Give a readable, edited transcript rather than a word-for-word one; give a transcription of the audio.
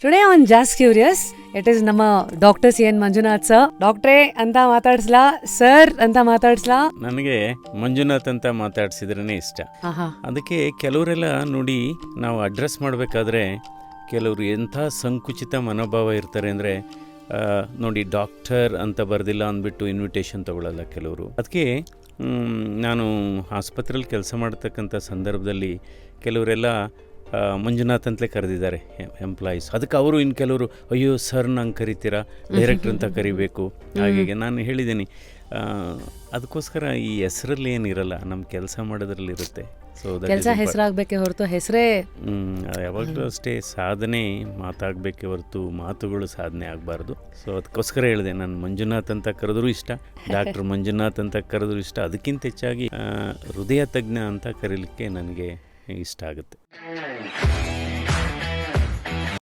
Today on just curious it is ನಮ್ಮ doctor C N Manjunath sir. ಡಾಕ್ಟ್ರೇ ಅಂತ ಮಾತಾಡ್ಸ್ಲಾ, sir ಅಂತ ಮಾತಾಡ್ಸ್ಲಾ? ನನಗೆ ಮಂಜುನಾಥ್ ಅಂತ ಮಾತಾಡ್ಸಿದ್ರೇ ಇಷ್ಟ. ಅದಕ್ಕೆ ಕೆಲವರೆಲ್ಲ ನೋಡಿ, ನಾವು ಅಡ್ರೆಸ್ ಮಾಡಬೇಕಾದ್ರೆ ಕೆಲವರು ಎಂಥ ಸಂಕುಚಿತ ಮನೋಭಾವ ಇರ್ತಾರೆ ಅಂದರೆ, ನೋಡಿ ಡಾಕ್ಟರ್ ಅಂತ ಬರೆದಿಲ್ಲ ಅಂದ್ಬಿಟ್ಟು ಇನ್ವಿಟೇಷನ್ ತೊಗೊಳ್ಳಲ್ಲ ಕೆಲವರು. ಅದಕ್ಕೆ ನಾನು ಆಸ್ಪತ್ರೆಯಲ್ಲಿ ಕೆಲಸ ಮಾಡ್ತಕ್ಕಂಥ ಸಂದರ್ಭದಲ್ಲಿ ಕೆಲವರೆಲ್ಲ ಮಂಜುನಾಥ್ ಅಂತಲೇ ಕರೆದಿದ್ದಾರೆ ಎಂಪ್ಲಾಯೀಸ್. ಅದಕ್ಕೆ ಅವರು ಇನ್ನು ಕೆಲವರು ಅಯ್ಯೋ ಸರ್ ನಂಗೆ ಕರಿತೀರಾ, ಡೈರೆಕ್ಟ್ರ್ ಅಂತ ಕರಿಬೇಕು. ಹಾಗೆ ನಾನು ಹೇಳಿದ್ದೀನಿ, ಅದಕ್ಕೋಸ್ಕರ ಈ ಹೆಸರಲ್ಲಿ ಏನಿರಲ್ಲ, ನಮ್ಮ ಕೆಲಸ ಮಾಡೋದ್ರಲ್ಲಿರುತ್ತೆ. ಸೊ ಕೆಲಸ ಹೆಸರಾಗಬೇಕೇ ಹೊರತು ಹೆಸರೇ ಯಾವಾಗಲೂ ಅಷ್ಟೇ, ಸಾಧನೆ ಮಾತಾಗಬೇಕೇ ಹೊರತು ಮಾತುಗಳು ಸಾಧನೆ ಆಗಬಾರ್ದು. ಸೊ ಅದಕ್ಕೋಸ್ಕರ ಹೇಳಿದೆ, ನಾನು ಮಂಜುನಾಥ್ ಅಂತ ಕರೆದ್ರೂ ಇಷ್ಟ, ಡಾಕ್ಟರ್ ಮಂಜುನಾಥ್ ಅಂತ ಕರೆದ್ರೂ ಇಷ್ಟ. ಅದಕ್ಕಿಂತ ಹೆಚ್ಚಾಗಿ ಹೃದಯ ತಜ್ಞ ಅಂತ ಕರೀಲಿಕ್ಕೆ ನನಗೆ ಇಷ್ಟ ಆಗುತ್ತೆ.